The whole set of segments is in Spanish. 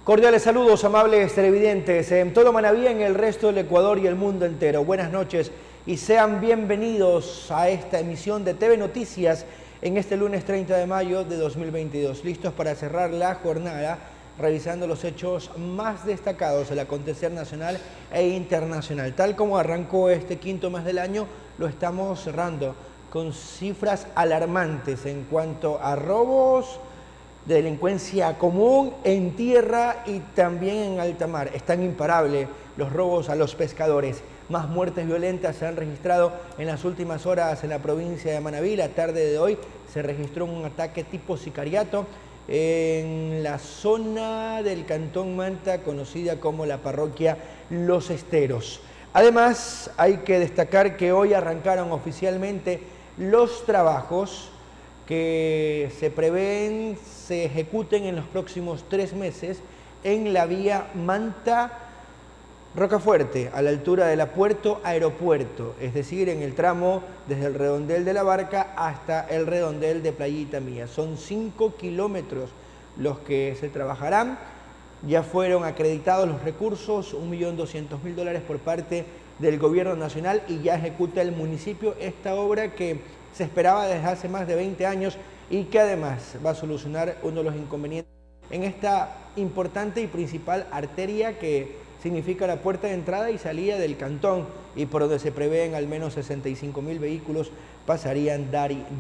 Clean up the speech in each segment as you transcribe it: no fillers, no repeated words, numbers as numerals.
Cordiales saludos, amables televidentes, en todo Manabí, en el resto del Ecuador y el mundo entero. Buenas noches y sean bienvenidos a esta emisión de TV Noticias en este lunes 30 de mayo de 2022. Listos para cerrar la jornada, revisando los hechos más destacados del acontecer nacional e internacional. Tal como arrancó este quinto mes del año, lo estamos cerrando con cifras alarmantes en cuanto a robos, de delincuencia común en tierra y también en alta mar. Están imparables los robos a los pescadores. Más muertes violentas se han registrado en las últimas horas en la provincia de Manabí. La tarde de hoy se registró un ataque tipo sicariato en la zona del Cantón Manta, conocida como la parroquia Los Esteros. Además, hay que destacar que hoy arrancaron oficialmente los trabajos que se prevén se ejecuten en los próximos 3 meses en la vía Manta-Rocafuerte, a la altura de la Puerto-Aeropuerto, es decir, en el tramo desde el redondel de la Barca hasta el redondel de Playita Mía. Son 5 kilómetros los que se trabajarán. Ya fueron acreditados los recursos, $1.200.000 por parte del gobierno nacional, y ya ejecuta el municipio esta obra que se esperaba desde hace más de 20 años y que además va a solucionar uno de los inconvenientes en esta importante y principal arteria que significa la puerta de entrada y salida del cantón, y por donde se prevén al menos 65.000 vehículos pasarían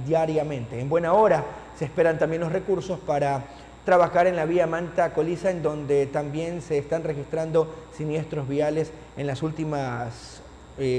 diariamente. En buena hora se esperan también los recursos para trabajar en la vía Manta-Coliza, en donde también se están registrando siniestros viales en las últimas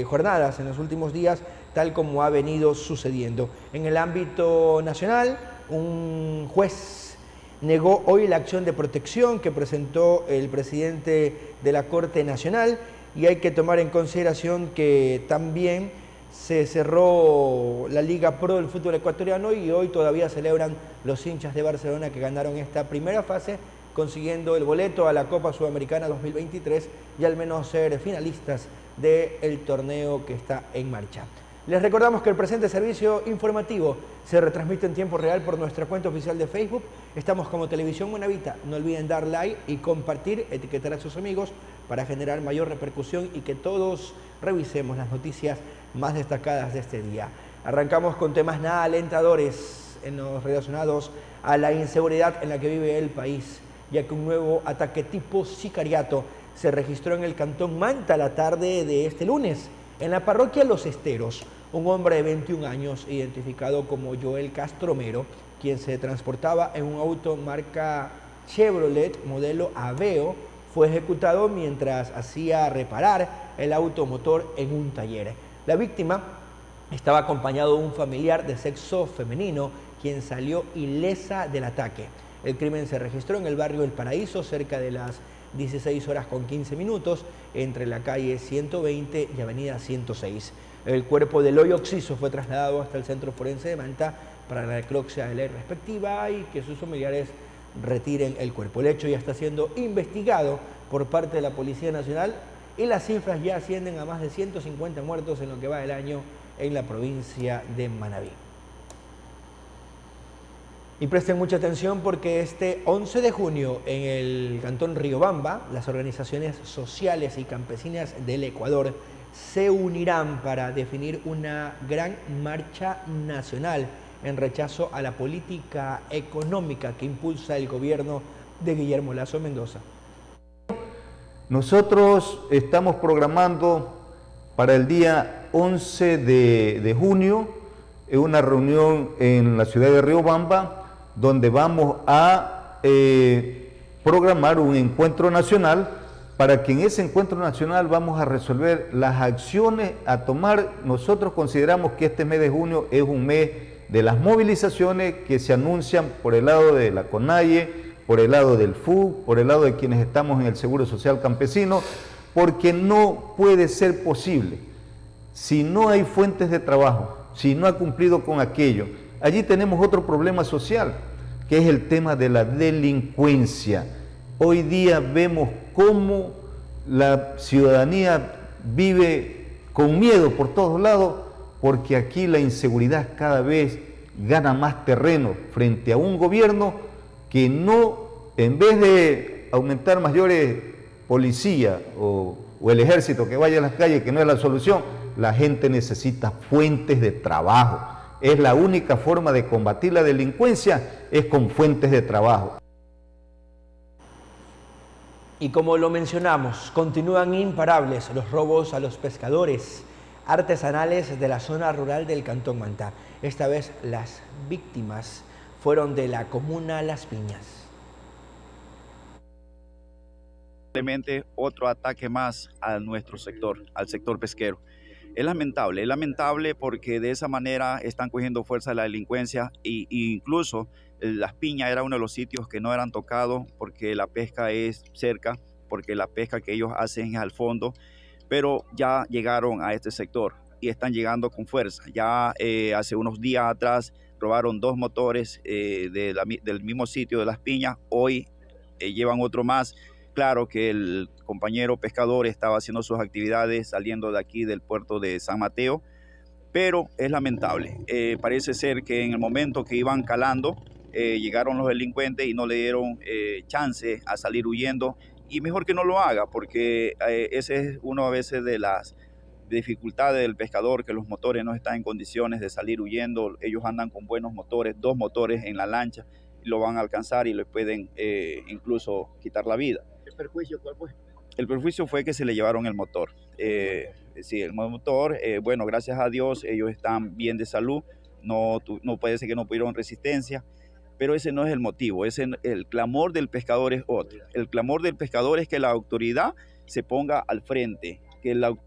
jornadas, en los últimos días, tal como ha venido sucediendo. En el ámbito nacional, un juez negó hoy la acción de protección que presentó el presidente de la Corte Nacional, y hay que tomar en consideración que también se cerró la Liga Pro del fútbol ecuatoriano y hoy todavía celebran los hinchas de Barcelona que ganaron esta primera fase, consiguiendo el boleto a la Copa Sudamericana 2023 y al menos ser finalistas del torneo que está en marcha. Les recordamos que el presente servicio informativo se retransmite en tiempo real por nuestra cuenta oficial de Facebook. Estamos como Televisión Manavita. No olviden dar like y compartir, etiquetar a sus amigos para generar mayor repercusión y que todos revisemos las noticias más destacadas de este día. Arrancamos con temas nada alentadores en los relacionados a la inseguridad en la que vive el país, ya que un nuevo ataque tipo sicariato se registró en el Cantón Manta la tarde de este lunes, en la parroquia Los Esteros. Un hombre de 21 años, identificado como Joel Castromero, quien se transportaba en un auto marca Chevrolet modelo Aveo, fue ejecutado mientras hacía reparar el automotor en un taller. La víctima estaba acompañado de un familiar de sexo femenino, quien salió ilesa del ataque. El crimen se registró en el barrio El Paraíso, cerca de las 16:15, entre la calle 120 y avenida 106. El cuerpo del hoy occiso fue trasladado hasta el Centro Forense de Manta para la necropsia de ley respectiva y que sus familiares retiren el cuerpo. El hecho ya está siendo investigado por parte de la Policía Nacional y las cifras ya ascienden a más de 150 muertos en lo que va del año en la provincia de Manabí. Y presten mucha atención porque este 11 de junio en el Cantón Riobamba, las organizaciones sociales y campesinas del Ecuador se unirán para definir una gran marcha nacional en rechazo a la política económica que impulsa el gobierno de Guillermo Lasso Mendoza. Nosotros estamos programando para el día 11 de junio una reunión en la ciudad de Riobamba, donde vamos a programar un encuentro nacional, para que en ese encuentro nacional vamos a resolver las acciones a tomar. Nosotros consideramos que este mes de junio es un mes de las movilizaciones que se anuncian por el lado de la CONAIE, por el lado del FUC, por el lado de quienes estamos en el Seguro Social Campesino, porque no puede ser posible, si no hay fuentes de trabajo, si no ha cumplido con aquello. Allí tenemos otro problema social, que es el tema de la delincuencia. Hoy día vemos cómo la ciudadanía vive con miedo por todos lados, porque aquí la inseguridad cada vez gana más terreno frente a un gobierno que no, en vez de aumentar mayores policía o el ejército que vaya a las calles, que no es la solución. La gente necesita fuentes de trabajo. Es la única forma de combatir la delincuencia, es con fuentes de trabajo. Y como lo mencionamos, continúan imparables los robos a los pescadores artesanales de la zona rural del Cantón Manta. Esta vez las víctimas fueron de la comuna Las Piñas. Otro ataque más a nuestro sector, al sector pesquero. Es lamentable porque de esa manera están cogiendo fuerza la delincuencia y incluso Las Piñas era uno de los sitios que no eran tocados porque la pesca es cerca, porque la pesca que ellos hacen es al fondo, pero ya llegaron a este sector y están llegando con fuerza. Ya hace unos días atrás robaron 2 motores del mismo sitio de Las Piñas, hoy llevan otro más. Claro que el compañero pescador estaba haciendo sus actividades saliendo de aquí del puerto de San Mateo, pero es lamentable. Parece ser que en el momento que iban calando, llegaron los delincuentes y no le dieron chance a salir huyendo, y mejor que no lo haga, porque ese es uno a veces de las dificultades del pescador, que los motores no están en condiciones de salir huyendo. Ellos andan con buenos motores, 2 motores en la lancha, y lo van a alcanzar y les pueden incluso quitar la vida. ¿El perjuicio cuál fue? El perjuicio fue que se le llevaron el motor. Sí, el motor, bueno, gracias a Dios, ellos están bien de salud, no puede ser que no pudieron resistencia, pero ese no es el motivo, el clamor del pescador es otro. El clamor del pescador es que la autoridad se ponga al frente, que la...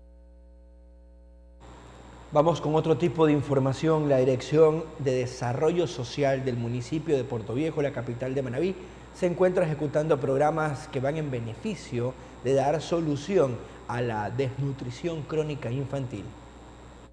Vamos con otro tipo de información. La Dirección de Desarrollo Social del municipio de Portoviejo, la capital de Manabí, se encuentra ejecutando programas que van en beneficio de dar solución a la desnutrición crónica infantil.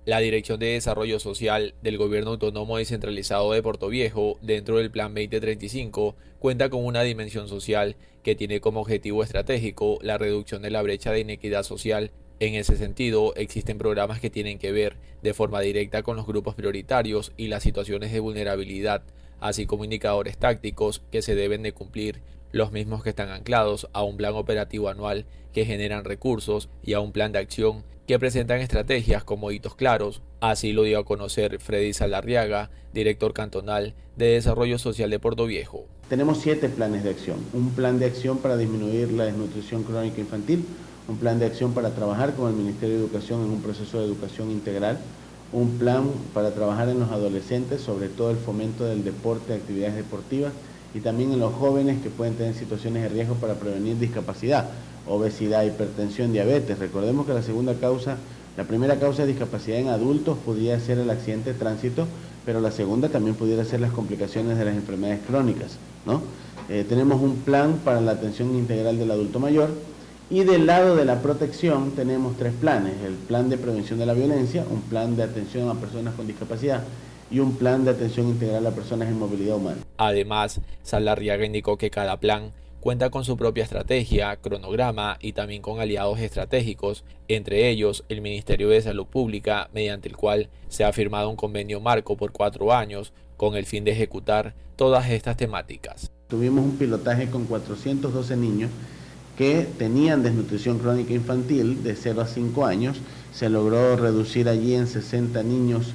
La Dirección de Desarrollo Social del Gobierno Autónomo Descentralizado de Portoviejo, dentro del Plan 2035, cuenta con una dimensión social que tiene como objetivo estratégico la reducción de la brecha de inequidad social. En ese sentido, existen programas que tienen que ver de forma directa con los grupos prioritarios y las situaciones de vulnerabilidad, así como indicadores tácticos que se deben de cumplir, los mismos que están anclados a un plan operativo anual que generan recursos y a un plan de acción que presentan estrategias como hitos claros. Así lo dio a conocer Freddy Salarriaga, director cantonal de Desarrollo Social de Portoviejo. Tenemos 7 planes de acción. Un plan de acción para disminuir la desnutrición crónica infantil, un plan de acción para trabajar con el Ministerio de Educación en un proceso de educación integral, un plan para trabajar en los adolescentes, sobre todo el fomento del deporte, actividades deportivas, y también en los jóvenes que pueden tener situaciones de riesgo para prevenir discapacidad, obesidad, hipertensión, diabetes. Recordemos que la primera causa de discapacidad en adultos podría ser el accidente de tránsito, pero la segunda también pudiera ser las complicaciones de las enfermedades crónicas, ¿no? Tenemos un plan para la atención integral del adulto mayor, y del lado de la protección tenemos 3 planes: el plan de prevención de la violencia, un plan de atención a personas con discapacidad y un plan de atención integral a personas en movilidad humana. Además, Salarriaga indicó que cada plan cuenta con su propia estrategia, cronograma y también con aliados estratégicos, entre ellos el Ministerio de Salud Pública, mediante el cual se ha firmado un convenio marco por 4 años con el fin de ejecutar todas estas temáticas. Tuvimos un pilotaje con 412 niños que tenían desnutrición crónica infantil de 0 a 5 años. Se logró reducir allí en 60 niños,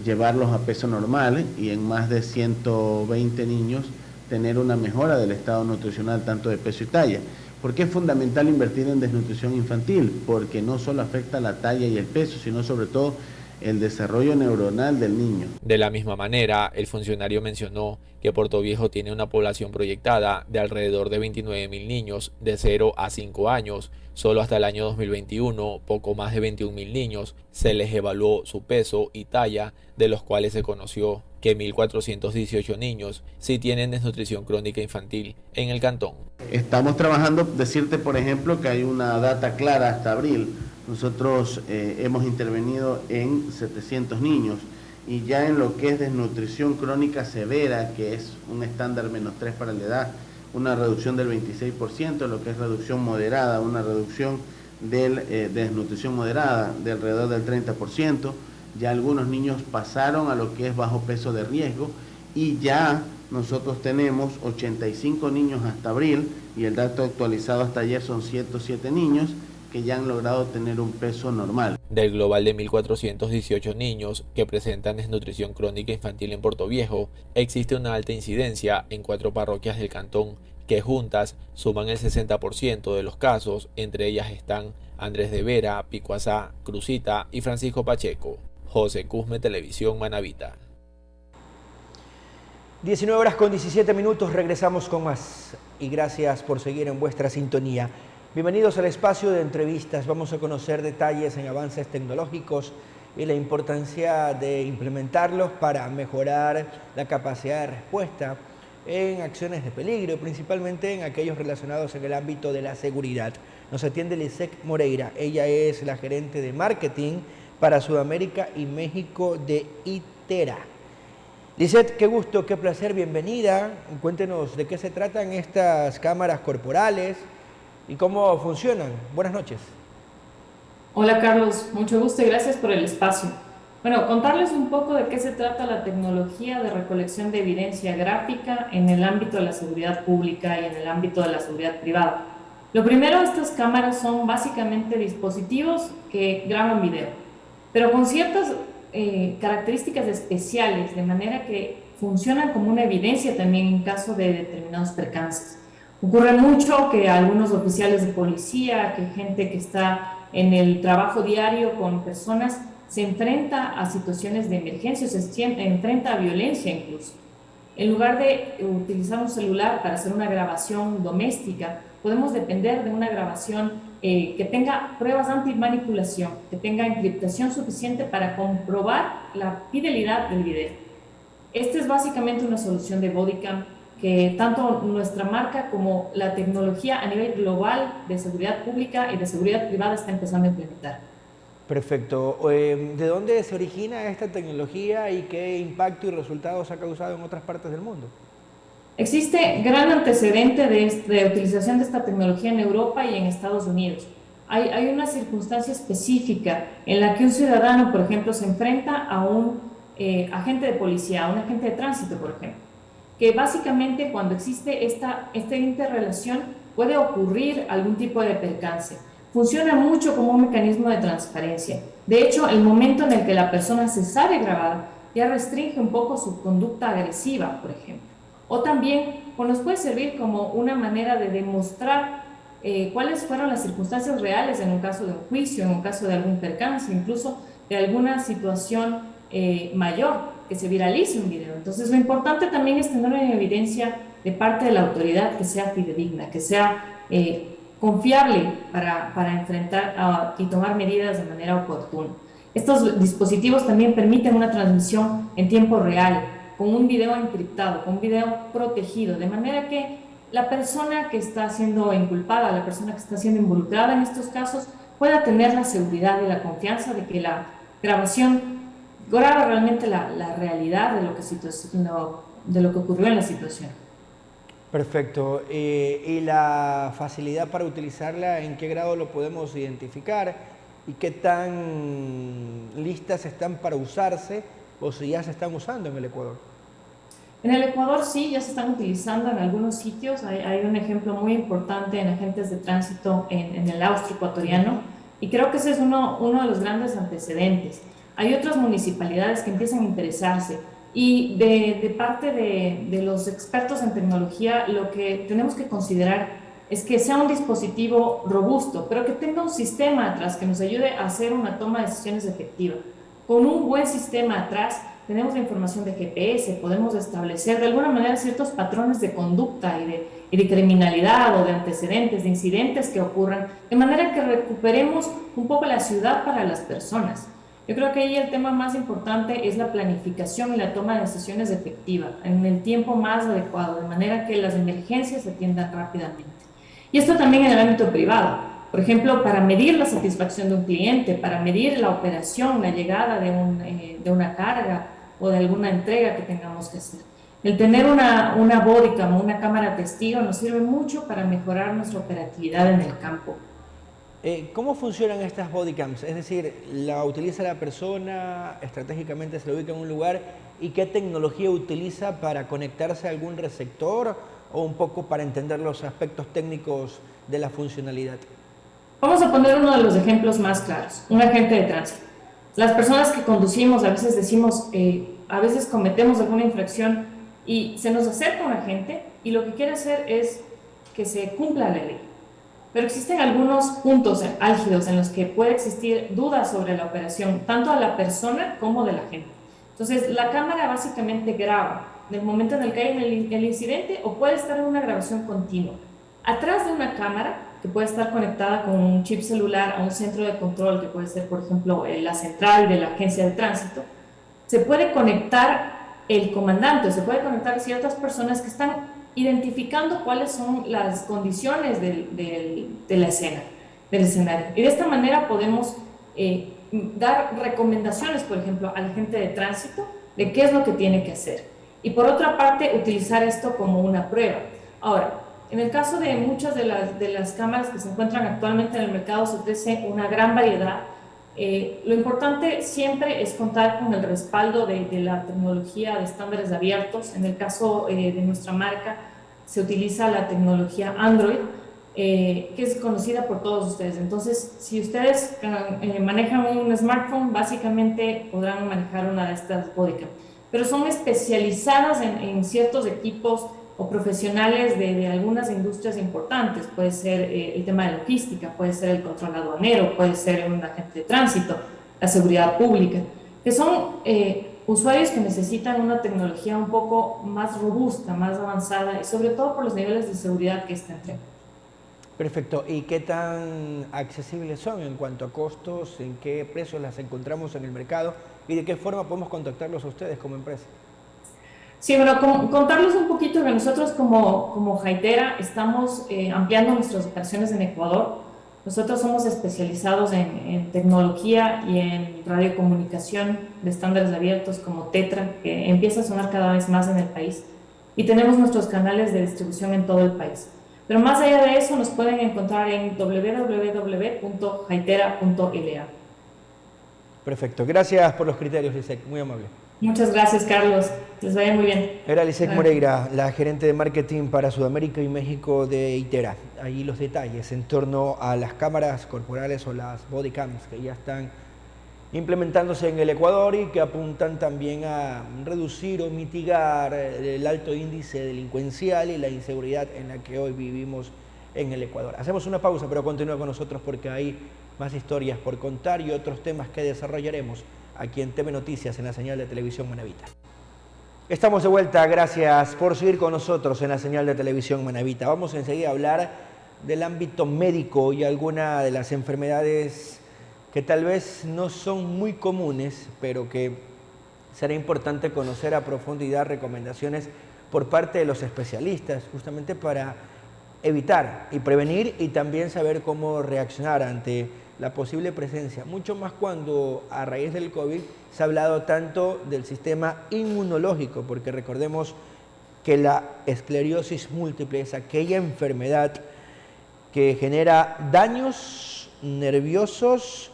llevarlos a peso normal, y en más de 120 niños tener una mejora del estado nutricional tanto de peso y talla. ¿Por qué es fundamental invertir en desnutrición infantil? Porque no solo afecta la talla y el peso, sino sobre todo el desarrollo neuronal del niño. De la misma manera, el funcionario mencionó que Portoviejo tiene una población proyectada de alrededor de 29.000 niños de 0 a 5 años. Solo hasta el año 2021, poco más de 21.000 niños se les evaluó su peso y talla, de los cuales se conoció que 1.418 niños sí tienen desnutrición crónica infantil en el cantón. Estamos trabajando, decirte por ejemplo que hay una data clara hasta abril. Nosotros hemos intervenido en 700 niños, y ya en lo que es desnutrición crónica severa, que es un estándar -3 para la edad, una reducción del 26%, lo que es reducción moderada, una reducción de desnutrición moderada de alrededor del 30%, ya algunos niños pasaron a lo que es bajo peso de riesgo, y ya nosotros tenemos 85 niños hasta abril, y el dato actualizado hasta ayer son 107 niños que ya han logrado tener un peso normal. Del global de 1.418 niños que presentan desnutrición crónica infantil en Portoviejo, existe una alta incidencia en 4 parroquias del cantón, que juntas suman el 60% de los casos. Entre ellas están Andrés de Vera, Picuazá, Crucita y Francisco Pacheco. José Cusme, Televisión Manavita. 19:17, regresamos con más y gracias por seguir en vuestra sintonía. Bienvenidos al espacio de entrevistas. Vamos a conocer detalles en avances tecnológicos y la importancia de implementarlos para mejorar la capacidad de respuesta en acciones de peligro, principalmente en aquellos relacionados en el ámbito de la seguridad. Nos atiende Lisette Moreira. Ella es la gerente de marketing para Sudamérica y México de ITERA. Lisette, qué gusto, qué placer, bienvenida. Cuéntenos de qué se tratan estas cámaras corporales y cómo funcionan. Buenas noches. Hola Carlos, mucho gusto y gracias por el espacio. Bueno, contarles un poco de qué se trata la tecnología de recolección de evidencia gráfica en el ámbito de la seguridad pública y en el ámbito de la seguridad privada. Lo primero, estas cámaras son básicamente dispositivos que graban video, pero con ciertas características especiales, de manera que funcionan como una evidencia también en caso de determinados percances. Ocurre mucho que algunos oficiales de policía, que gente que está en el trabajo diario con personas, se enfrenta a situaciones de emergencia, se enfrenta a violencia incluso. En lugar de utilizar un celular para hacer una grabación doméstica, podemos depender de una grabación que tenga pruebas antimanipulación, que tenga encriptación suficiente para comprobar la fidelidad del video. Esta es básicamente una solución de Bodycam que tanto nuestra marca como la tecnología a nivel global de seguridad pública y de seguridad privada está empezando a implementar. Perfecto. ¿De dónde se origina esta tecnología y qué impacto y resultados ha causado en otras partes del mundo? Existe gran antecedente de utilización de esta tecnología en Europa y en Estados Unidos. Hay una circunstancia específica en la que un ciudadano, por ejemplo, se enfrenta a un agente de policía, a un agente de tránsito, por ejemplo, que básicamente cuando existe esta interrelación puede ocurrir algún tipo de percance. Funciona mucho como un mecanismo de transparencia. De hecho, el momento en el que la persona se sabe grabar ya restringe un poco su conducta agresiva, por ejemplo. O también pues, nos puede servir como una manera de demostrar cuáles fueron las circunstancias reales en un caso de un juicio, en un caso de algún percance, incluso de alguna situación mayor, que se viralice un video. Entonces, lo importante también es tener una evidencia de parte de la autoridad que sea fidedigna, que sea confiable para enfrentar y tomar medidas de manera oportuna. Estos dispositivos también permiten una transmisión en tiempo real, con un video encriptado, con un video protegido, de manera que la persona que está siendo inculpada, la persona que está siendo involucrada en estos casos, pueda tener la seguridad y la confianza de que la grabación graba realmente la realidad de lo que ocurrió en la situación. Perfecto. ¿Y la facilidad para utilizarla, en qué grado lo podemos identificar y qué tan listas están para usarse o si ya se están usando en el Ecuador? En el Ecuador sí, ya se están utilizando en algunos sitios. Hay un ejemplo muy importante en agentes de tránsito en el austroecuatoriano y creo que ese es uno de los grandes antecedentes. Hay otras municipalidades que empiezan a interesarse y de parte de los expertos en tecnología lo que tenemos que considerar es que sea un dispositivo robusto, pero que tenga un sistema atrás que nos ayude a hacer una toma de decisiones efectiva. Con un buen sistema atrás tenemos la información de GPS, podemos establecer de alguna manera ciertos patrones de conducta y de criminalidad o de antecedentes, de incidentes que ocurran, de manera que recuperemos un poco la ciudad para las personas. Yo creo que ahí el tema más importante es la planificación y la toma de decisiones efectiva en el tiempo más adecuado, de manera que las emergencias se atiendan rápidamente. Y esto también en el ámbito privado. Por ejemplo, para medir la satisfacción de un cliente, para medir la operación, la llegada de una carga o de alguna entrega que tengamos que hacer. El tener una bodycam, una cámara testigo, nos sirve mucho para mejorar nuestra operatividad en el campo. ¿Cómo funcionan estas bodycams? Es decir, ¿la utiliza la persona, estratégicamente se la ubica en un lugar y qué tecnología utiliza para conectarse a algún receptor o un poco para entender los aspectos técnicos de la funcionalidad? Vamos a poner uno de los ejemplos más claros, un agente de tránsito. Las personas que conducimos a veces decimos, a veces cometemos alguna infracción y se nos acerca un agente y lo que quiere hacer es que se cumpla la ley. Pero existen algunos puntos álgidos en los que puede existir dudas sobre la operación, tanto a la persona como del agente. Entonces, la cámara básicamente graba del momento en el que hay el incidente o puede estar en una grabación continua. Atrás de una cámara, que puede estar conectada con un chip celular a un centro de control, que puede ser, por ejemplo, la central de la agencia de tránsito, se puede conectar el comandante, se puede conectar ciertas personas que están identificando cuáles son las condiciones de la escena, del escenario. Y de esta manera podemos dar recomendaciones, por ejemplo, al agente de tránsito de qué es lo que tiene que hacer. Y por otra parte, utilizar esto como una prueba. Ahora, en el caso de muchas de las cámaras que se encuentran actualmente en el mercado, se ofrece una gran variedad. Lo importante siempre es contar con el respaldo de la tecnología de estándares abiertos. En el caso de nuestra marca, se utiliza la tecnología Android, que es conocida por todos ustedes. Entonces, si ustedes manejan un smartphone, básicamente podrán manejar una de estas bodycam. Pero son especializadas en ciertos equipos o profesionales de algunas industrias importantes. Puede ser el tema de logística, puede ser el control aduanero, puede ser un agente de tránsito, la seguridad pública, que son usuarios que necesitan una tecnología un poco más robusta, más avanzada y sobre todo por los niveles de seguridad que esta entrega. Perfecto. ¿Y qué tan accesibles son en cuanto a costos? ¿En qué precios las encontramos en el mercado? ¿Y de qué forma podemos contactarlos a ustedes como empresa? Sí, bueno, contarles un poquito que nosotros como Hytera estamos ampliando nuestras operaciones en Ecuador. Nosotros somos especializados en tecnología y en radiocomunicación de estándares abiertos como Tetra, que empieza a sonar cada vez más en el país. Y tenemos nuestros canales de distribución en todo el país. Pero más allá de eso, nos pueden encontrar en www.hytera.la. Perfecto. Gracias por los criterios, Lisek. Muy amable. Muchas gracias, Carlos. Les vaya muy bien. Era Lisek Moreira, la gerente de marketing para Sudamérica y México de Hytera. Ahí los detalles en torno a las cámaras corporales o las bodycams que ya están implementándose en el Ecuador y que apuntan también a reducir o mitigar el alto índice delincuencial y la inseguridad en la que hoy vivimos en el Ecuador. Hacemos una pausa, pero continúa con nosotros porque hay más historias por contar y otros temas que desarrollaremos aquí en TV Noticias, en la señal de televisión Manavita. Estamos de vuelta, gracias por seguir con nosotros en la señal de televisión Manavita. Vamos enseguida a hablar del ámbito médico y alguna de las enfermedades que tal vez no son muy comunes, pero que será importante conocer a profundidad recomendaciones por parte de los especialistas, justamente para evitar y prevenir y también saber cómo reaccionar ante la posible presencia, mucho más cuando a raíz del COVID se ha hablado tanto del sistema inmunológico, porque recordemos que la esclerosis múltiple es aquella enfermedad que genera daños nerviosos,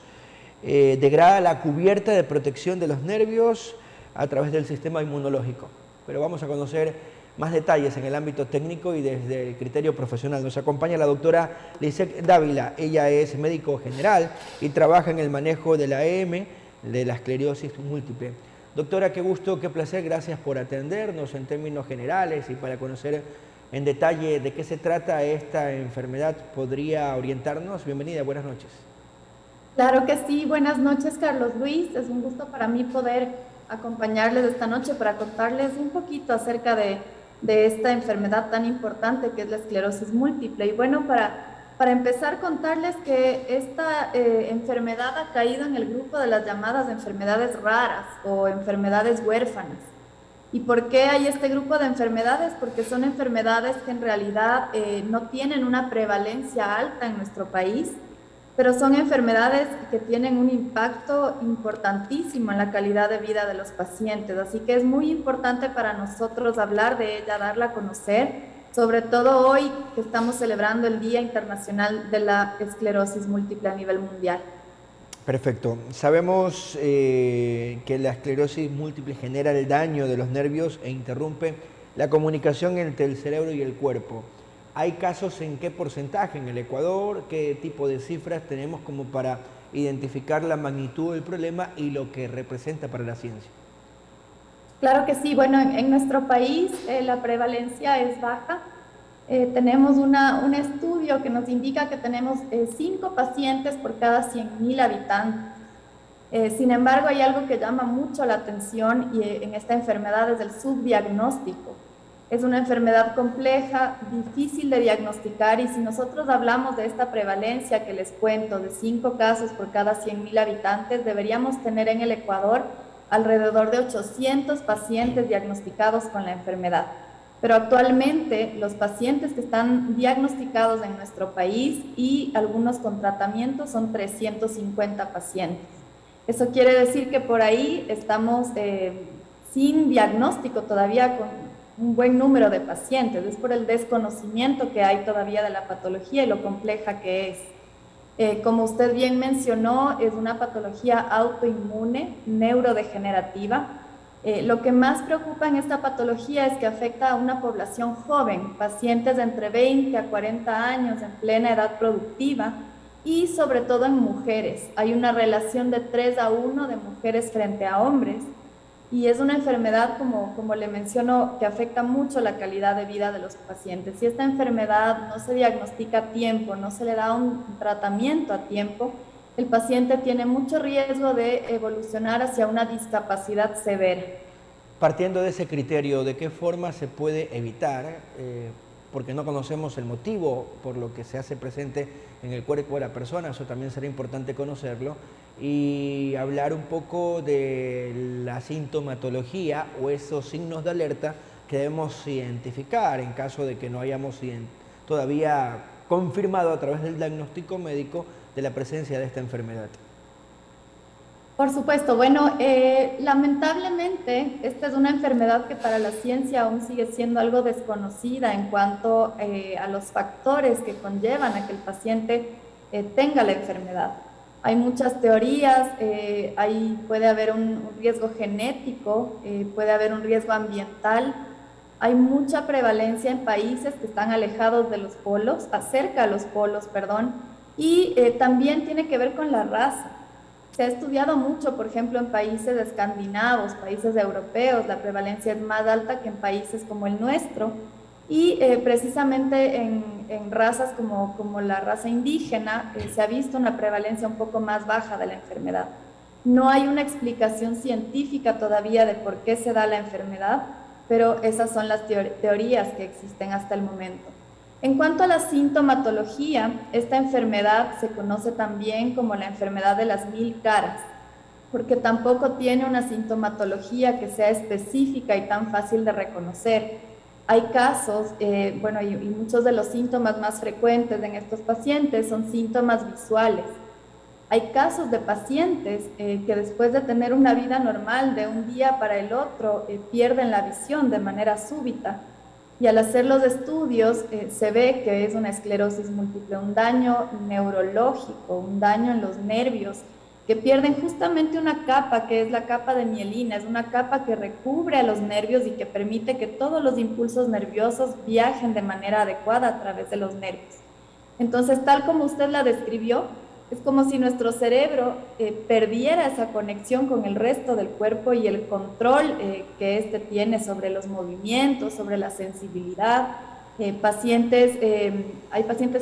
degrada la cubierta de protección de los nervios a través del sistema inmunológico. Pero vamos a conocer más detalles en el ámbito técnico y desde el criterio profesional. Nos acompaña la doctora Lisek Dávila. Ella es médico general y trabaja en el manejo de la EM, de la esclerosis múltiple. Doctora, qué gusto, qué placer, gracias por atendernos en términos generales y para conocer en detalle de qué se trata esta enfermedad. ¿Podría orientarnos? Bienvenida, buenas noches. Claro que sí, buenas noches, Carlos Luis. Es un gusto para mí poder acompañarles esta noche para contarles un poquito acerca de esta enfermedad tan importante que es la esclerosis múltiple. Y bueno, para empezar, contarles que esta enfermedad ha caído en el grupo de las llamadas enfermedades raras o enfermedades huérfanas. ¿Y por qué hay este grupo de enfermedades? Porque son enfermedades que en realidad no tienen una prevalencia alta en nuestro país, pero son enfermedades que tienen un impacto importantísimo en la calidad de vida de los pacientes. Así que es muy importante para nosotros hablar de ella, darla a conocer sobre todo hoy que estamos celebrando el Día Internacional de la Esclerosis Múltiple a nivel mundial. Perfecto. Sabemos que la esclerosis múltiple genera el daño de los nervios e interrumpe la comunicación entre el cerebro y el cuerpo. ¿Hay casos en qué porcentaje en el Ecuador? ¿Qué tipo de cifras tenemos como para identificar la magnitud del problema y lo que representa para la ciencia? Claro que sí. Bueno, en nuestro país la prevalencia es baja. Tenemos un estudio que nos indica que tenemos 5 pacientes por cada 100.000 habitantes. Sin embargo, hay algo que llama mucho la atención en esta enfermedad es el subdiagnóstico. Es una enfermedad compleja, difícil de diagnosticar, y si nosotros hablamos de esta prevalencia que les cuento de 5 casos por cada 100.000 habitantes, deberíamos tener en el Ecuador alrededor de 800 pacientes diagnosticados con la enfermedad. Pero actualmente los pacientes que están diagnosticados en nuestro país y algunos con tratamiento son 350 pacientes. Eso quiere decir que por ahí estamos sin diagnóstico todavía con un buen número de pacientes. Es por el desconocimiento que hay todavía de la patología y lo compleja que es. Como usted bien mencionó, es una patología autoinmune, neurodegenerativa. Lo que más preocupa en esta patología es que afecta a una población joven, pacientes de entre 20 a 40 años en plena edad productiva y sobre todo en mujeres. Hay una relación de 3:1 de mujeres frente a hombres y es una enfermedad, como le menciono, que afecta mucho la calidad de vida de los pacientes. Si esta enfermedad no se diagnostica a tiempo, no se le da un tratamiento a tiempo, el paciente tiene mucho riesgo de evolucionar hacia una discapacidad severa. Partiendo de ese criterio, ¿de qué forma se puede evitar? Porque no conocemos el motivo por lo que se hace presente en el cuerpo de la persona, eso también será importante conocerlo, y hablar un poco de la sintomatología o esos signos de alerta que debemos identificar en caso de que no hayamos todavía confirmado a través del diagnóstico médico de la presencia de esta enfermedad. Por supuesto, bueno, lamentablemente esta es una enfermedad que para la ciencia aún sigue siendo algo desconocida en cuanto a los factores que conllevan a que el paciente tenga la enfermedad. Hay muchas teorías, puede haber un riesgo genético, puede haber un riesgo ambiental. Hay mucha prevalencia en países que están alejados de los polos, cerca a los polos, perdón, y también tiene que ver con la raza. Se ha estudiado mucho, por ejemplo, en países escandinavos, países europeos, la prevalencia es más alta que en países como el nuestro, y precisamente en razas como la raza indígena se ha visto una prevalencia un poco más baja de la enfermedad. No hay una explicación científica todavía de por qué se da la enfermedad, pero esas son las teorías que existen hasta el momento. En cuanto a la sintomatología, esta enfermedad se conoce también como la enfermedad de las 1000 caras, porque tampoco tiene una sintomatología que sea específica y tan fácil de reconocer. Hay casos, y muchos de los síntomas más frecuentes en estos pacientes son síntomas visuales. Hay casos de pacientes que después de tener una vida normal de un día para el otro pierden la visión de manera súbita. Y al hacer los estudios se ve que es una esclerosis múltiple, un daño neurológico, un daño en los nervios, que pierden justamente una capa que es la capa de mielina, es una capa que recubre a los nervios y que permite que todos los impulsos nerviosos viajen de manera adecuada a través de los nervios. Entonces, tal como usted la describió, es como si nuestro cerebro perdiera esa conexión con el resto del cuerpo y el control que éste tiene sobre los movimientos, sobre la sensibilidad. Hay pacientes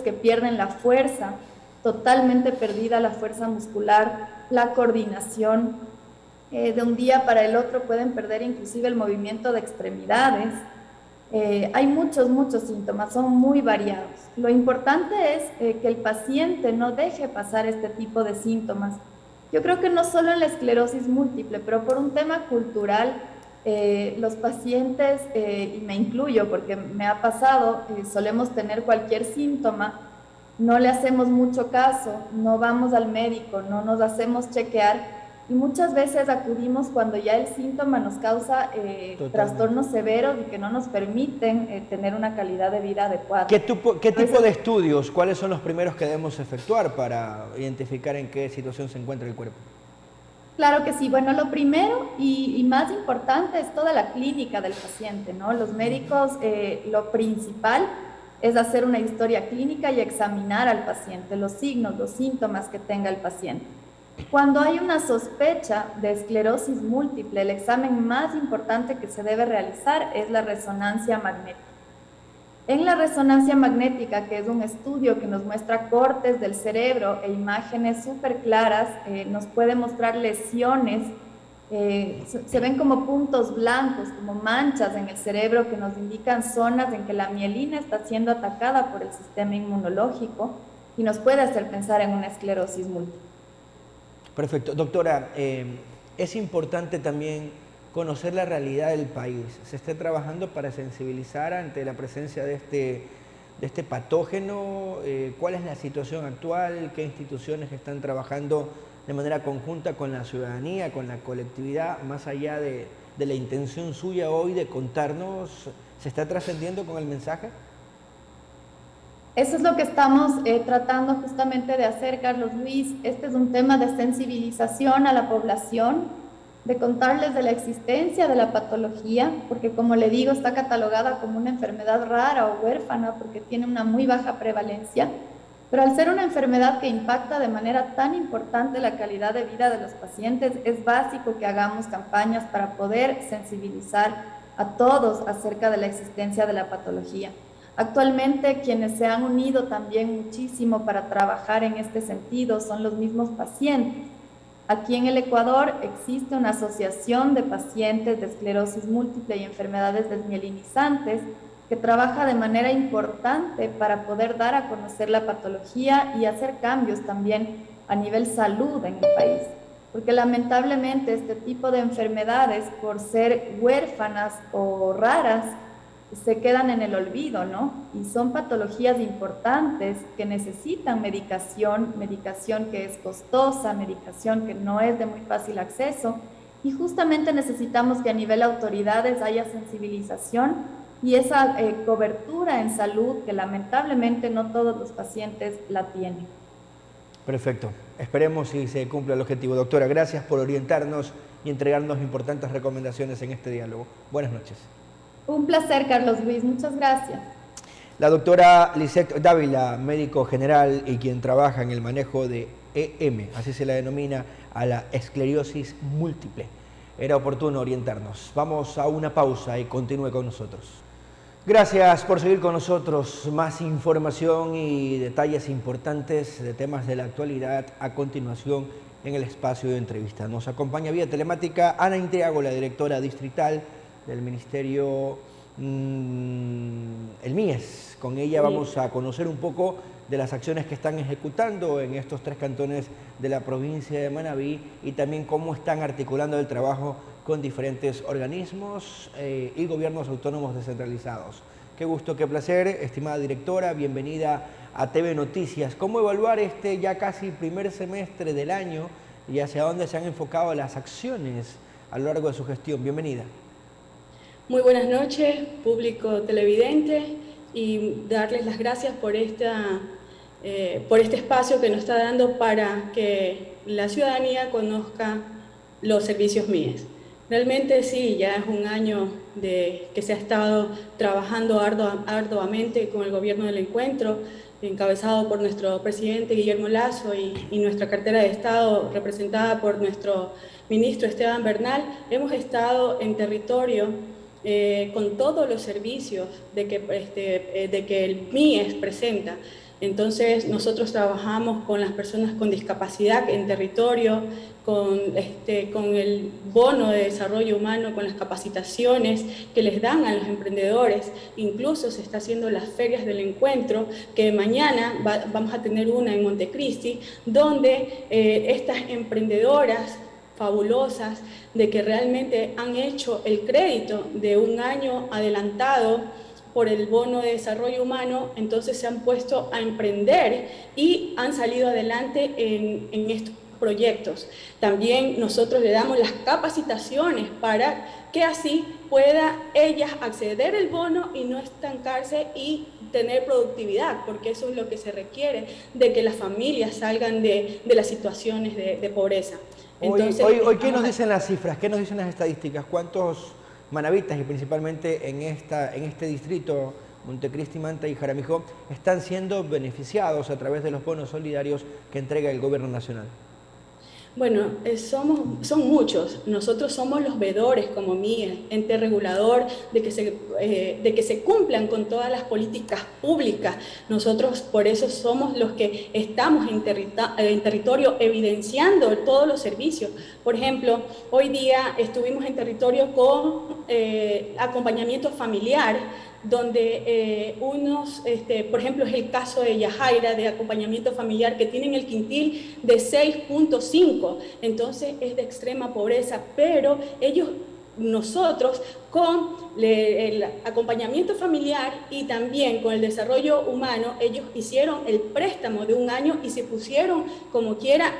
que pierden la fuerza, totalmente perdida la fuerza muscular, la coordinación. De un día para el otro pueden perder inclusive el movimiento de extremidades. Hay muchos síntomas, son muy variados. Lo importante es que el paciente no deje pasar este tipo de síntomas. Yo creo que no solo en la esclerosis múltiple, pero por un tema cultural, los pacientes, y me incluyo porque me ha pasado, solemos tener cualquier síntoma, no le hacemos mucho caso, no vamos al médico, no nos hacemos chequear y muchas veces acudimos cuando ya el síntoma nos causa trastornos severos y que no nos permiten tener una calidad de vida adecuada. ¿Qué tipo de estudios, cuáles son los primeros que debemos efectuar para identificar en qué situación se encuentra el cuerpo? Claro que sí. Bueno, lo primero y más importante es toda la clínica del paciente, ¿no? Los médicos, lo principal es hacer una historia clínica y examinar al paciente, los signos, los síntomas que tenga el paciente. Cuando hay una sospecha de esclerosis múltiple, el examen más importante que se debe realizar es la resonancia magnética. En la resonancia magnética, que es un estudio que nos muestra cortes del cerebro e imágenes súper claras, nos puede mostrar lesiones, se ven como puntos blancos, como manchas en el cerebro que nos indican zonas en que la mielina está siendo atacada por el sistema inmunológico y nos puede hacer pensar en una esclerosis múltiple. Perfecto. Doctora, es importante también conocer la realidad del país. ¿Se está trabajando para sensibilizar ante la presencia de este patógeno? ¿Cuál es la situación actual? ¿Qué instituciones están trabajando de manera conjunta con la ciudadanía, con la colectividad, más allá de la intención suya hoy de contarnos? ¿Se está trascendiendo con el mensaje? Eso es lo que estamos tratando justamente de hacer, Carlos Luis. Este es un tema de sensibilización a la población, de contarles de la existencia de la patología, porque como le digo, está catalogada como una enfermedad rara o huérfana porque tiene una muy baja prevalencia, pero al ser una enfermedad que impacta de manera tan importante la calidad de vida de los pacientes, es básico que hagamos campañas para poder sensibilizar a todos acerca de la existencia de la patología. Actualmente quienes se han unido también muchísimo para trabajar en este sentido son los mismos pacientes. Aquí en el Ecuador existe una asociación de pacientes de esclerosis múltiple y enfermedades desmielinizantes que trabaja de manera importante para poder dar a conocer la patología y hacer cambios también a nivel salud en el país. Porque lamentablemente este tipo de enfermedades, por ser huérfanas o raras, se quedan en el olvido, ¿no? Y son patologías importantes que necesitan medicación que es costosa, medicación que no es de muy fácil acceso, y justamente necesitamos que a nivel autoridades haya sensibilización y esa cobertura en salud que lamentablemente no todos los pacientes la tienen. Perfecto. Esperemos si se cumpla el objetivo. Doctora, gracias por orientarnos y entregarnos importantes recomendaciones en este diálogo. Buenas noches. Un placer, Carlos Luis. Muchas gracias. La doctora Lisette Dávila, médico general y quien trabaja en el manejo de EM, así se la denomina, a la esclerosis múltiple. Era oportuno orientarnos. Vamos a una pausa y continúe con nosotros. Gracias por seguir con nosotros. Más información y detalles importantes de temas de la actualidad a continuación en el espacio de entrevista. Nos acompaña vía telemática Ana Intriago, la directora distrital del Ministerio, el MIES. Con ella vamos a conocer un poco de las acciones que están ejecutando en estos 3 cantones de la provincia de Manabí y también cómo están articulando el trabajo con diferentes organismos y gobiernos autónomos descentralizados. Qué gusto, qué placer, estimada directora, bienvenida a TV Noticias. ¿Cómo evaluar este ya casi primer semestre del año y hacia dónde se han enfocado las acciones a lo largo de su gestión? Bienvenida. Muy buenas noches, público televidente, y darles las gracias por este espacio que nos está dando para que la ciudadanía conozca los servicios MIES. Realmente sí, ya es un año que se ha estado trabajando arduamente con el Gobierno del Encuentro, encabezado por nuestro presidente Guillermo Lasso y nuestra cartera de Estado representada por nuestro ministro Esteban Bernal. Hemos estado en territorio con todos los servicios de que el MIES presenta. Entonces nosotros trabajamos con las personas con discapacidad en territorio, con el bono de desarrollo humano, con las capacitaciones que les dan a los emprendedores. Incluso se está haciendo las ferias del encuentro, que mañana vamos a tener una en Montecristi, donde estas emprendedoras fabulosas de que realmente han hecho el crédito de un año adelantado por el bono de desarrollo humano, entonces se han puesto a emprender y han salido adelante en estos proyectos. También nosotros le damos las capacitaciones para que así pueda ellas acceder al bono y no estancarse y tener productividad, porque eso es lo que se requiere, de que las familias salgan de las situaciones de pobreza. Entonces, hoy ¿qué nos dicen las cifras? ¿Qué nos dicen las estadísticas? ¿Cuántos manavitas, y principalmente en este distrito, Montecristi, Manta y Jaramillo, están siendo beneficiados a través de los bonos solidarios que entrega el gobierno nacional? Bueno, son muchos. Nosotros somos los veedores como MIES, ente regulador, de que se cumplan con todas las políticas públicas. Nosotros por eso somos los que estamos en territorio evidenciando todos los servicios. Por ejemplo, hoy día estuvimos en territorio con acompañamiento familiar, donde por ejemplo, es el caso de Yajaira, de acompañamiento familiar, que tienen el quintil de 6.5, entonces es de extrema pobreza, pero nosotros con el acompañamiento familiar y también con el desarrollo humano, ellos hicieron el préstamo de 1 año y se pusieron como quiera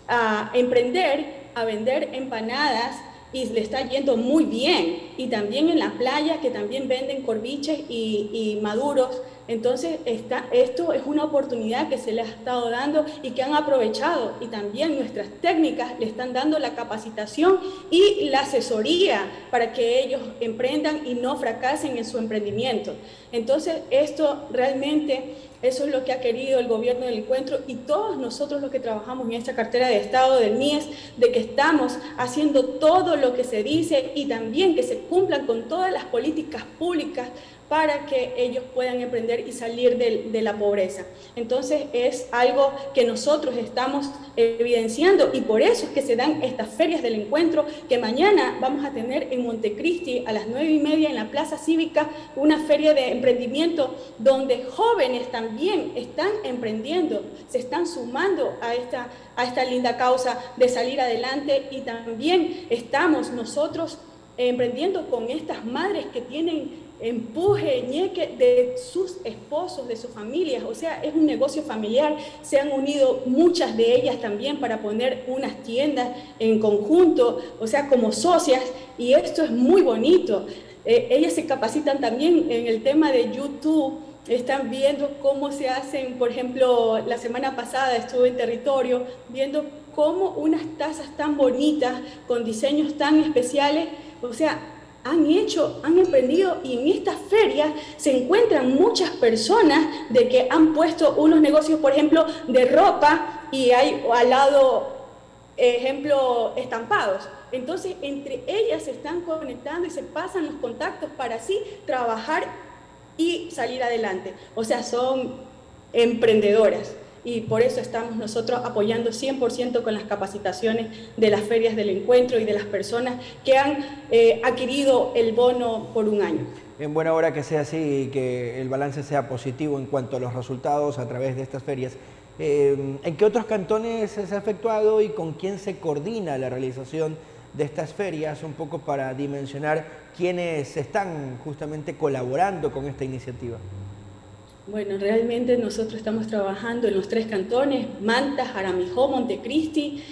a emprender, a vender empanadas, y le está yendo muy bien, y también en la playa, que también venden corviches y maduros. Entonces esto es una oportunidad que se les ha estado dando y que han aprovechado, y también nuestras técnicas le están dando la capacitación y la asesoría para que ellos emprendan y no fracasen en su emprendimiento. Entonces esto realmente, eso es lo que ha querido el gobierno del encuentro y todos nosotros los que trabajamos en esta cartera de Estado del MIES, de que estamos haciendo todo lo que se dice y también que se cumplan con todas las políticas públicas para que ellos puedan emprender y salir de la pobreza. Entonces es algo que nosotros estamos evidenciando, y por eso es que se dan estas ferias del encuentro, que mañana vamos a tener en Montecristi a las 9:30 en la Plaza Cívica una feria de emprendimiento donde jóvenes también están emprendiendo, se están sumando a esta linda causa de salir adelante, y también estamos nosotros emprendiendo con estas madres que tienen empuje, ñeque de sus esposos, de sus familias. O sea, es un negocio familiar. Se han unido muchas de ellas también para poner unas tiendas en conjunto, o sea, como socias, y esto es muy bonito. Ellas se capacitan también en el tema de YouTube, están viendo cómo se hacen. Por ejemplo, la semana pasada estuve en territorio viendo cómo unas tazas tan bonitas, con diseños tan especiales, o sea, han emprendido, y en estas ferias se encuentran muchas personas de que han puesto unos negocios, por ejemplo, de ropa, y hay al lado, ejemplo, estampados. Entonces, entre ellas se están conectando y se pasan los contactos para así trabajar y salir adelante. O sea, son emprendedoras. Y por eso estamos nosotros apoyando 100% con las capacitaciones de las ferias del encuentro y de las personas que han adquirido el bono por 1 año. En buena hora que sea así y que el balance sea positivo en cuanto a los resultados a través de estas ferias. ¿En qué otros cantones se ha efectuado y con quién se coordina la realización de estas ferias? Un poco para dimensionar quiénes están justamente colaborando con esta iniciativa. Bueno, realmente nosotros estamos trabajando en los 3 cantones, Manta, Jaramillo, Montecristi,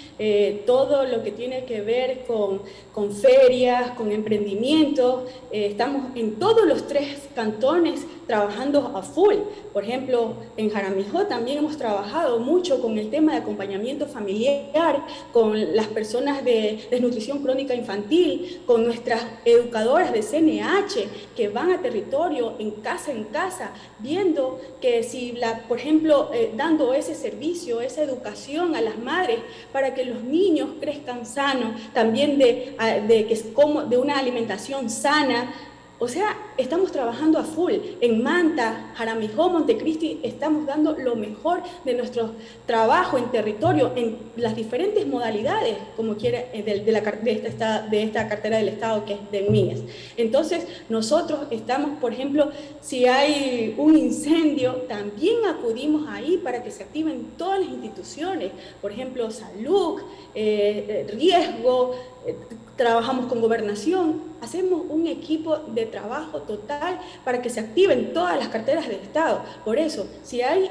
todo lo que tiene que ver con ferias, con emprendimientos. Estamos en todos los 3 cantones trabajando a full. Por ejemplo, en Jaramillo también hemos trabajado mucho con el tema de acompañamiento familiar, con las personas de desnutrición crónica infantil, con nuestras educadoras de CNH que van a territorio, en casa, viendo que si, por ejemplo, dando ese servicio, esa educación a las madres para que los niños crezcan sanos, también de una alimentación sana. O sea, estamos trabajando a full. En Manta, Jaramillo, Montecristi, estamos dando lo mejor de nuestro trabajo en territorio, en las diferentes modalidades, como quiera, de esta cartera del Estado, que es de MIES. Entonces, nosotros estamos, por ejemplo, si hay un incendio, también acudimos ahí para que se activen todas las instituciones, por ejemplo, salud, riesgo, trabajamos con Gobernación, hacemos un equipo de trabajo total para que se activen todas las carteras del Estado. Por eso, si hay,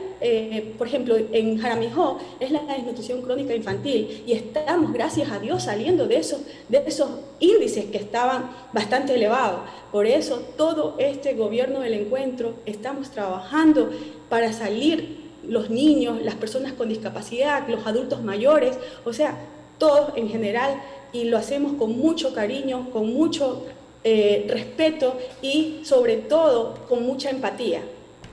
por ejemplo, en Jaramijó es la desnutrición crónica infantil y estamos, gracias a Dios, saliendo de esos índices que estaban bastante elevados. Por eso, todo este gobierno del encuentro estamos trabajando para salir los niños, las personas con discapacidad, los adultos mayores, o sea, todos en general, y lo hacemos con mucho cariño, con mucho respeto y sobre todo con mucha empatía.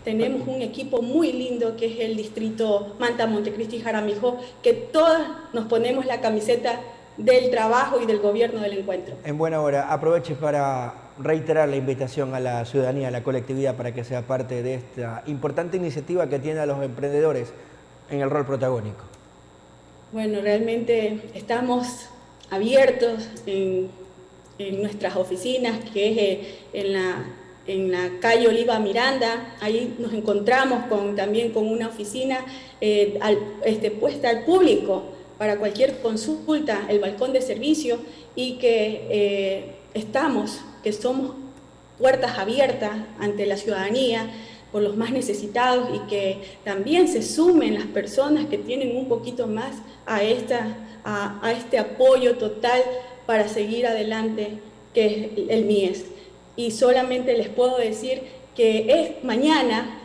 Tenemos un equipo muy lindo que es el distrito Manta, Montecristi y Jaramijó, que todas nos ponemos la camiseta del trabajo y del gobierno del encuentro. En buena hora, aproveche para reiterar la invitación a la ciudadanía, a la colectividad, para que sea parte de esta importante iniciativa que tiene a los emprendedores en el rol protagónico. Bueno, realmente estamos abiertos en nuestras oficinas, que es en la calle Oliva Miranda. Ahí nos encontramos también con una oficina puesta al público para cualquier consulta, el balcón de servicio, y que somos puertas abiertas ante la ciudadanía por los más necesitados, y que también se sumen las personas que tienen un poquito más a este apoyo total para seguir adelante, que es el MIES. Y solamente les puedo decir que mañana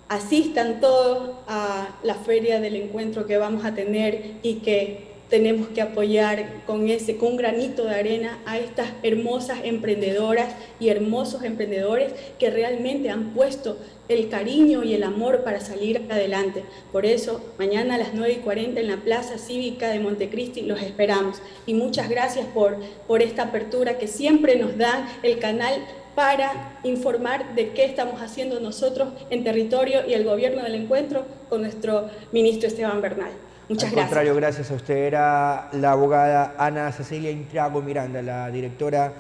asistan todos a la feria del encuentro que vamos a tener, y que tenemos que apoyar con un granito de arena a estas hermosas emprendedoras y hermosos emprendedores que realmente han puesto el cariño y el amor para salir adelante. Por eso, mañana a las 9:40 en la Plaza Cívica de Montecristi los esperamos. Y muchas gracias por esta apertura que siempre nos da el canal para informar de qué estamos haciendo nosotros en territorio y el gobierno del encuentro con nuestro ministro Esteban Bernal. Muchas gracias. Al contrario, gracias a usted. Era la abogada Ana Cecilia Intriago Miranda, la directora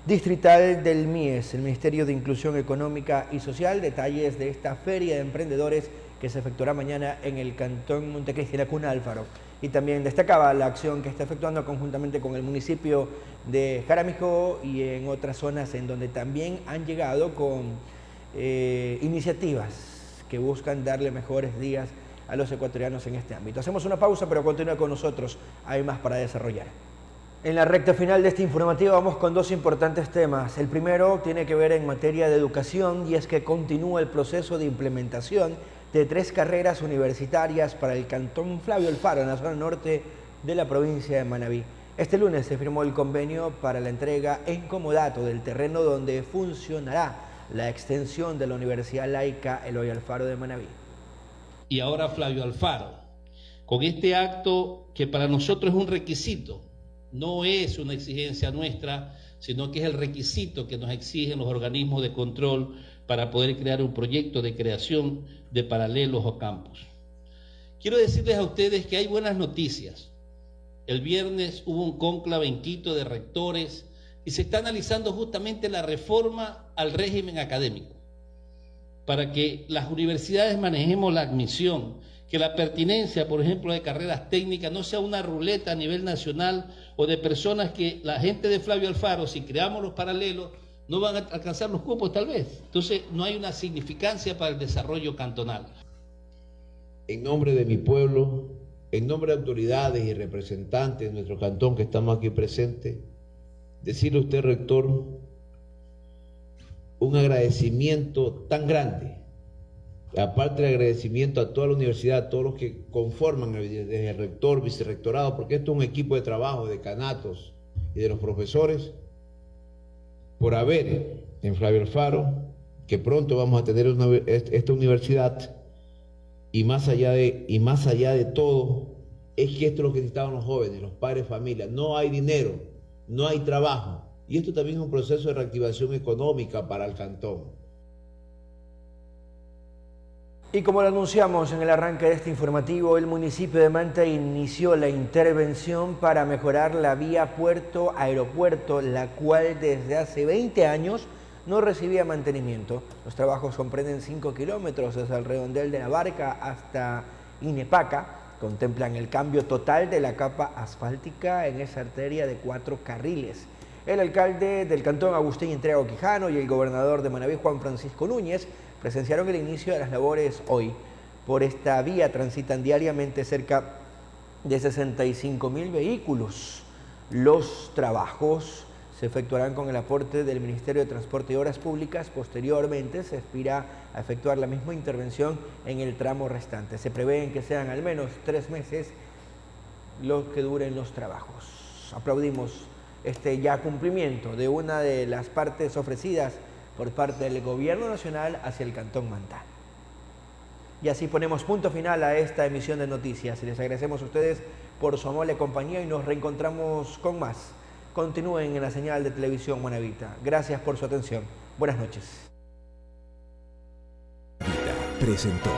distrital del MIES, el Ministerio de Inclusión Económica y Social. Detalles de esta feria de emprendedores que se efectuará mañana en el Cantón Montecristi, la Cuna Alfaro. Y también destacaba la acción que está efectuando conjuntamente con el municipio de Jaramijó y en otras zonas en donde también han llegado con iniciativas que buscan darle mejores días a los ecuatorianos en este ámbito. Hacemos una pausa, pero continúa con nosotros, hay más para desarrollar. En la recta final de este informativo vamos con dos importantes temas. El primero tiene que ver en materia de educación, y es que continúa el proceso de implementación de 3 carreras universitarias para el Cantón Flavio Alfaro, en la zona norte de la provincia de Manabí. Este lunes se firmó el convenio para la entrega en comodato del terreno donde funcionará la extensión de la Universidad Laica Eloy Alfaro de Manabí. Y ahora Flavio Alfaro, con este acto que para nosotros es un requisito, no es una exigencia nuestra, sino que es el requisito que nos exigen los organismos de control para poder crear un proyecto de creación de paralelos o campus. Quiero decirles a ustedes que hay buenas noticias. El viernes hubo un cónclave en Quito de rectores y se está analizando justamente la reforma al régimen académico, para que las universidades manejemos la admisión, que la pertinencia, por ejemplo, de carreras técnicas no sea una ruleta a nivel nacional o de personas que la gente de Flavio Alfaro, si creamos los paralelos, no van a alcanzar los cupos tal vez. Entonces no hay una significancia para el desarrollo cantonal. En nombre de mi pueblo, en nombre de autoridades y representantes de nuestro cantón que estamos aquí presentes, decirle a usted, rector, un agradecimiento tan grande, aparte del agradecimiento a toda la universidad, a todos los que conforman desde el rector, vicerrectorado, porque esto es un equipo de trabajo, de decanatos y de los profesores, por haber en Flavio Alfaro, que pronto vamos a tener esta universidad, y más allá de todo, es que esto es lo que necesitaban los jóvenes, los padres de familia. No hay dinero, no hay trabajo. Y esto también es un proceso de reactivación económica para el cantón. Y como lo anunciamos en el arranque de este informativo, el municipio de Manta inició la intervención para mejorar la vía puerto-aeropuerto, la cual desde hace 20 años no recibía mantenimiento. Los trabajos comprenden 5 kilómetros desde el redondel de la Barca hasta Inepaca, Contemplan el cambio total de la capa asfáltica en esa arteria de 4 carriles. El alcalde del cantón, Agustín Intriago Quijano, y el gobernador de Manabí, Juan Francisco Núñez, presenciaron el inicio de las labores hoy. Por esta vía transitan diariamente cerca de 65.000 vehículos. Los trabajos se efectuarán con el aporte del Ministerio de Transporte y Obras Públicas. Posteriormente se aspira a efectuar la misma intervención en el tramo restante. Se prevén que sean al menos 3 meses los que duren los trabajos. Aplaudimos este ya cumplimiento de una de las partes ofrecidas por parte del Gobierno Nacional hacia el Cantón Manta. Y así ponemos punto final a esta emisión de noticias. Les agradecemos a ustedes por su amable compañía y nos reencontramos con más. Continúen en la señal de televisión Manavita. Gracias por su atención. Buenas noches. Presentó